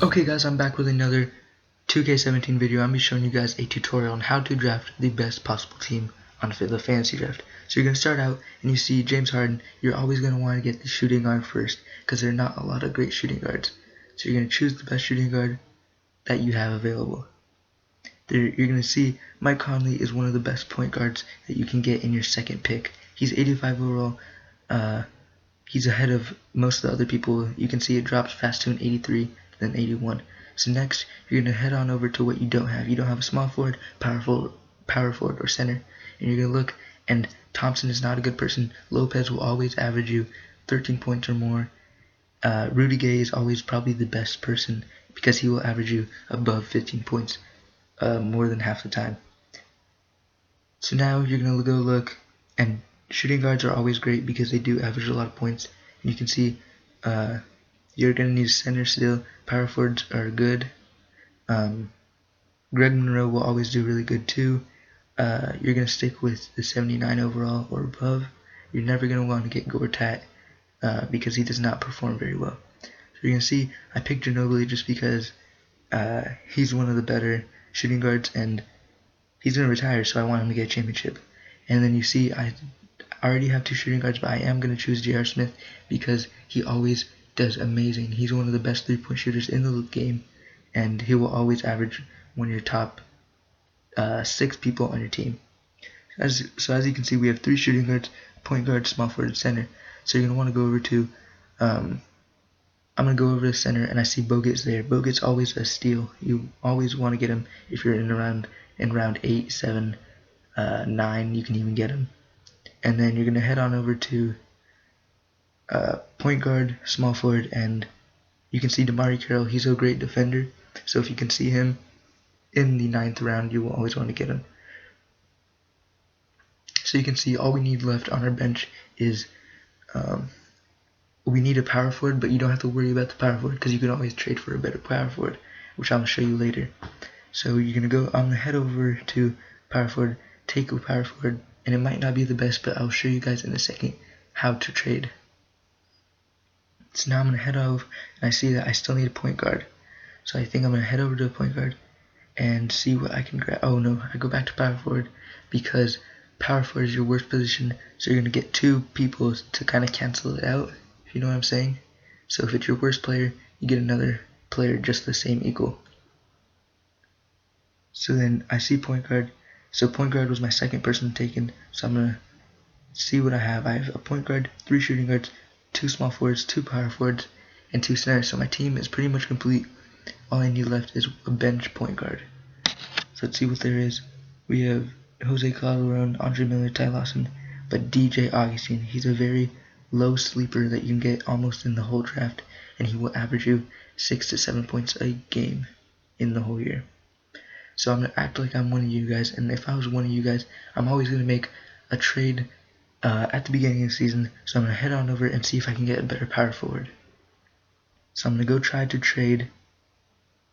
Okay guys, I'm back with another 2K17 video. I'm going to be showing you guys a tutorial on how to draft the best possible team on the fantasy draft. So you're going to start out and you see James Harden. You're always going to want to get the shooting guard first because there are not a lot of great shooting guards. So you're going to choose the best shooting guard that you have available. You're going to see Mike Conley is one of the best point guards that you can get in your second pick. He's 85 overall. He's ahead of most of the other people. You can see it drops fast to an 83, then 81. So next, you're going to head on over to what you don't have. You don't have a small forward, power forward, or center. And you're going to look, and Thompson is not a good person. Lopez will always average you 13 points or more. Rudy Gay is always probably the best person because he will average you above 15 points more than half the time. So now you're going to go look, and shooting guards are always great because they do average a lot of points. And you can see you're going to need a center still. Power forwards are good. Greg Monroe will always do really good too. You're going to stick with the 79 overall or above. You're never going to want to get Gortat because he does not perform very well. So you're going to see I picked Ginobili just because he's one of the better shooting guards and he's going to retire, so I want him to get a championship. And then you see I already have two shooting guards, but I am going to choose J.R. Smith because he always does amazing. He's one of the best three-point shooters in the game, and he will always average one of your top 6 people on your team. So as you can see, we have 3 shooting guards, point guard, small forward, center. So you're going to want to go over to, I'm going to go over to center, and I see Bogut's there. Bogut's always a steal. You always want to get him if you're in round 8, 7, 9, you can even get him. And then you're going to head on over to point guard, small forward, and you can see DeMarre Carroll. He's a great defender, so if you can see him in the 9th round, you will always want to get him. So you can see all we need left on our bench is we need a power forward, but you don't have to worry about the power forward because you can always trade for a better power forward, which I'm going to show you later. So you're going to go, I'm going to head over to power forward, take a power forward, and it might not be the best, but I'll show you guys in a second how to trade. So now I'm going to head over, and I see that I still need a point guard. So I think I'm going to head over to a point guard and see what I can grab. Oh no, I go back to power forward because power forward is your worst position, so you're going to get 2 people to kind of cancel it out, if you know what I'm saying. So if it's your worst player, you get another player just the same equal. So then I see point guard. So point guard was my second person taken, so I'm going to see what I have. I have a point guard, 3 shooting guards, 2 small forwards, 2 power forwards, and 2 centers. So my team is pretty much complete. All I need left is a bench point guard. So let's see what there is. We have Jose Calderon, Andre Miller, Ty Lawson, but DJ Augustin, he's a very low sleeper that you can get almost in the whole draft, and he will average you 6 to 7 points a game in the whole year. So I'm going to act like I'm one of you guys, and if I was one of you guys, I'm always going to make a trade at the beginning of the season. So I'm going to head on over and see if I can get a better power forward. So I'm going to go try to trade,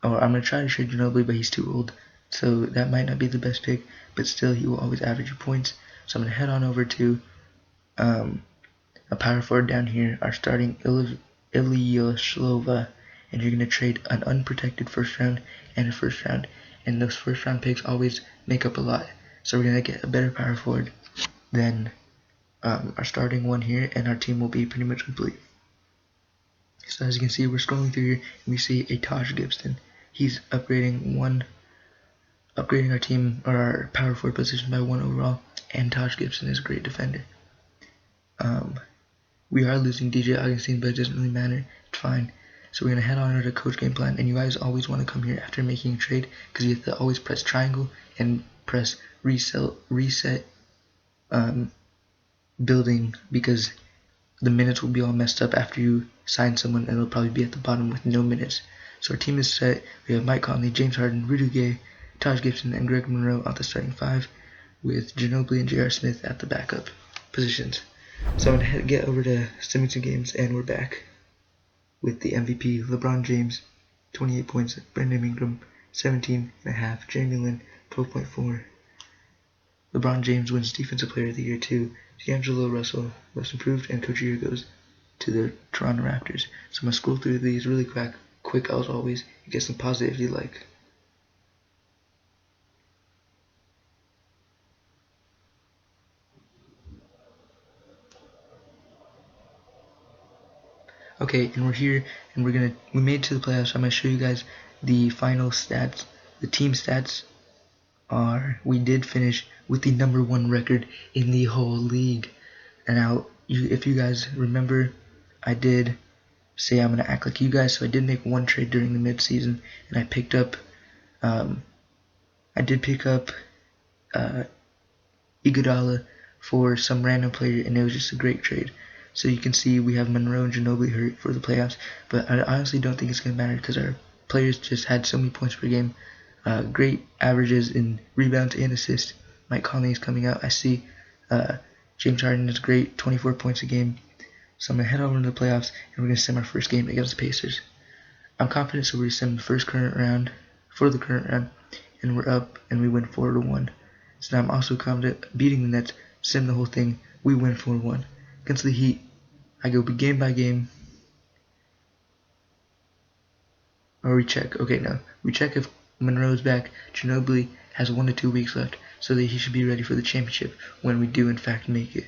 or I'm going to try to trade Ginobili, but he's too old. So that might not be the best pick, but still he will always average you points. So I'm going to head on over to a power forward down here, our starting Ilyasova, and you're going to trade an unprotected first round and a first round. And those first round picks always make up a lot. So we're going to get a better power forward than our starting one here, and our team will be pretty much complete. So as you can see, we're scrolling through here, and we see a Taj Gibson. He's upgrading our team, or our power forward position, by 1 overall, and Taj Gibson is a great defender. We are losing DJ Augustin, but it doesn't really matter. It's fine. So we're going to head on over to Coach Game Plan, and you guys always want to come here after making a trade because you have to always press triangle and press reset building, because the minutes will be all messed up after you sign someone, and it'll probably be at the bottom with no minutes. So our team is set. We have Mike Conley, James Harden, Rudy Gay, Taj Gibson, and Greg Monroe at the starting 5, with Ginobili and J.R. Smith at the backup positions. So I'm going to get over to Simington Games, and we're back with the MVP, LeBron James, 28 points, Brandon Ingram, 17.5, Jeremy Lin, 12.4. LeBron James wins Defensive Player of the Year too. D'Angelo Russell, Most Improved, and Coach of the Year goes to the Toronto Raptors. So I'm going to scroll through these really quick quick as always. You get some positive if you like. Okay, and we're here, and we made it to the playoffs. So I'm gonna show you guys the final stats. The team stats are, we did finish with the #1 record in the whole league. And now, if you guys remember, I did say I'm gonna act like you guys, so I did make one trade during the mid-season, and I picked up, I did pick up Iguodala for some random player, and it was just a great trade. So you can see we have Monroe and Ginobili hurt for the playoffs, but I honestly don't think it's going to matter because our players just had so many points per game. Great averages in rebounds and assists. Mike Conley is coming out. I see James Harden is great, 24 points a game. So I'm going to head over to the playoffs, and we're going to sim our first game against the Pacers. I'm confident, so we're going to sim the current round, and we're up, and we win 4-1. So now I'm also confident beating the Nets, sim the whole thing, we win 4-1. Against the Heat, I go game by game. Or we check. Okay, no. We check if Monroe's back. Ginobili has 1 to 2 weeks left, so that he should be ready for the championship when we do in fact make it.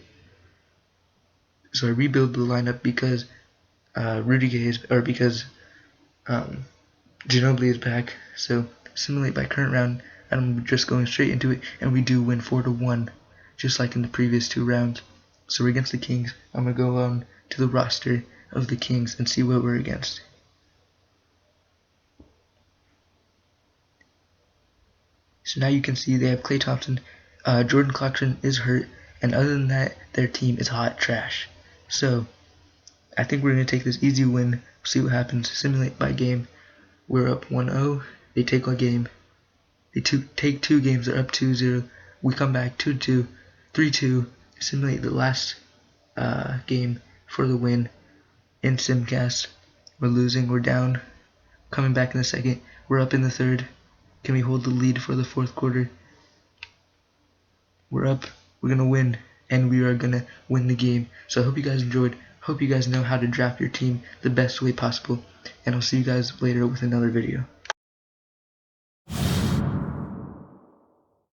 So I rebuild the lineup because because Ginobili is back. So simulate by current round, and I'm just going straight into it, and we do win 4-1, just like in the previous 2 rounds. So we're against the Kings. I'm gonna go on to the roster of the Kings and see what we're against. So now you can see they have Klay Thompson, Jordan Clarkson is hurt, and other than that, their team is hot trash. So I think we're gonna take this easy win. See what happens. Simulate by game. We're up 1-0. They take a game. They take 2 games. They're up 2-0. We come back 2-2, 3-2. Simulate the last game for the win. In Simcast, we're losing. We're down. Coming back in the second. We're up in the third. Can we hold the lead for the fourth quarter? We're up. We're gonna win, and we are gonna win the game. So I hope you guys enjoyed. Hope you guys know how to draft your team the best way possible. And I'll see you guys later with another video.